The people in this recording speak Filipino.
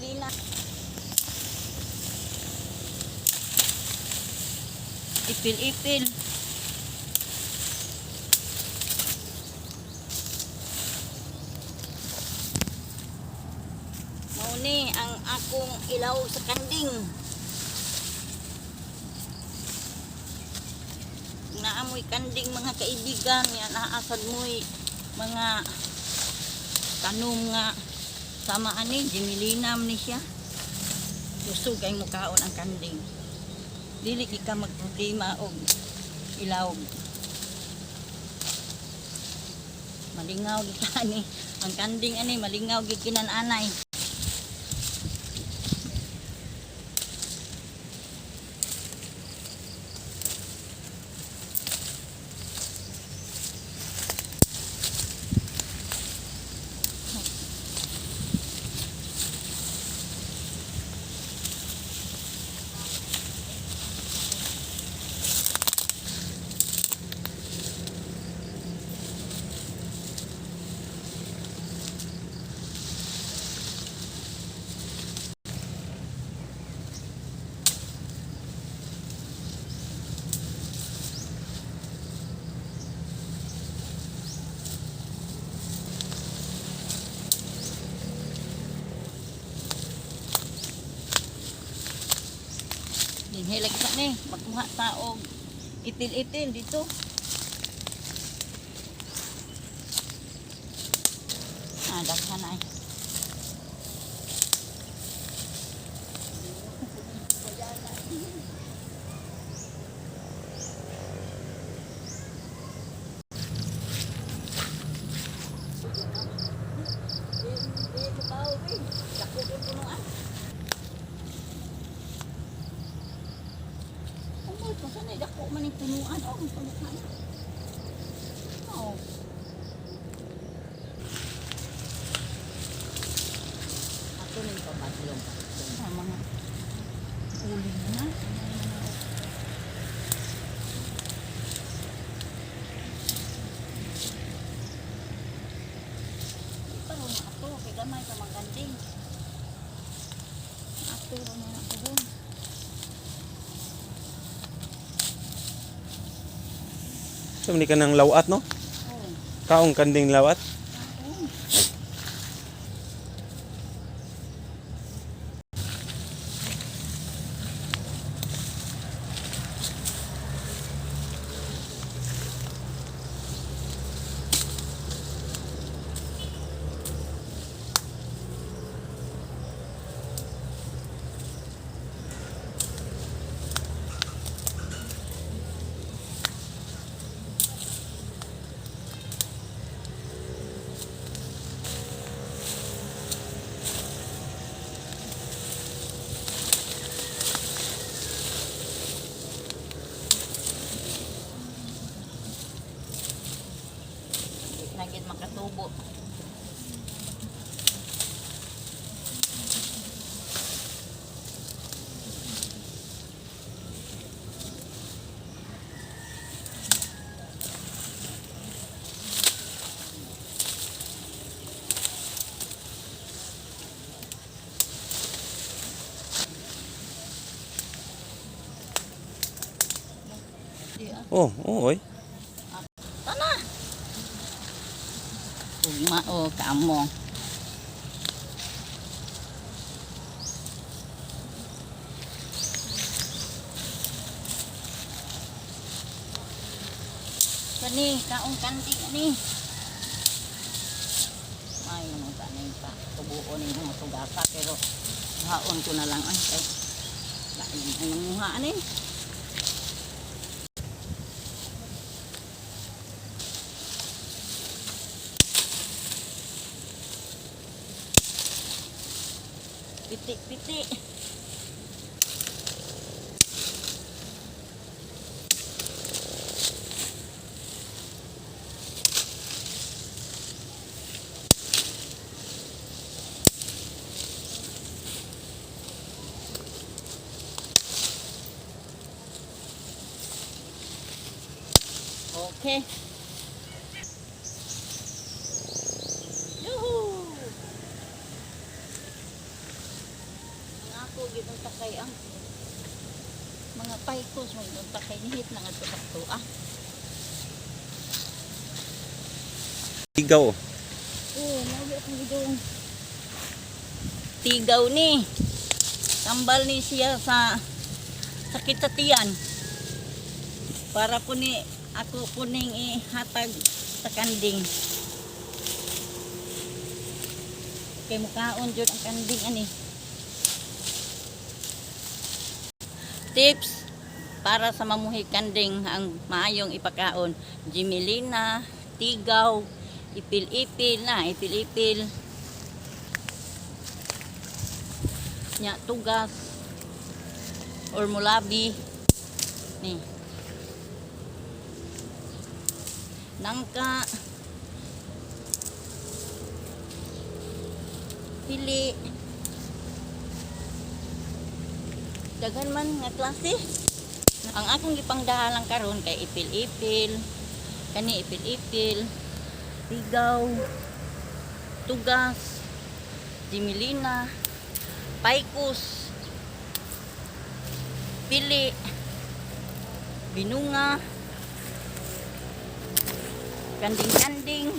Jimilina. Ipil-ipil. Mauni ang akong ilaw sa kanding. Naamoy kanding mga kaibigan, yan naasad mo'y mga tanom nga sama ani Jimilinam ni siya. Gusto kay mukaon ang kanding. Dili ka magproblema og ilaw. Malingaw gid ani ang kanding ani, malingaw gid kinan-anay. Dinhi lagi sa ni, magkuha ta og itil-itil dito. Daghan ay. Kung saan ay dako man yung punuan o ang punuan. Oo. Ato nang pabatlong. Sa mga uling na. Ito mga ato, kay gamay sa mga kanding. Ato na ako doon. So, hindi ka ng lawat, no? Oo. Kaong kanding lawat? Oo. Nagit makatubo. Oh, oy. Tana. Ugma o kamo. Kani kaong kanding ani. Ay naman tanin pa. Tubuon ni mo tugasa pero haon ko na lang ay kay. Lain ang nanguha ani. Piti-piti. Okay. Yuhu! Tulo gitong takay ang mga paikos mo gitong takay nihit na nga tuak. Tigaw. Oh, nabi akong gidong tigaw ni. Tambal ni siya sa sakit sa tiyan. Para po ni ako po ning ihatag sa kanding. Kay mukaon jud ang kanding ani. Tips para sa mamuhi kanding ang maayong ipakaon. Jimelina, tigaw, ipil-ipil na, ipil-ipil. Nya tugas or mulabi ni. Nangka pili daghan man nga klase. Ang akong gipangdahalang karon kay ipil-ipil, kani ipil-ipil, tigaw, tugas, jimelina, paikus, pili, binunga, kanding-kanding,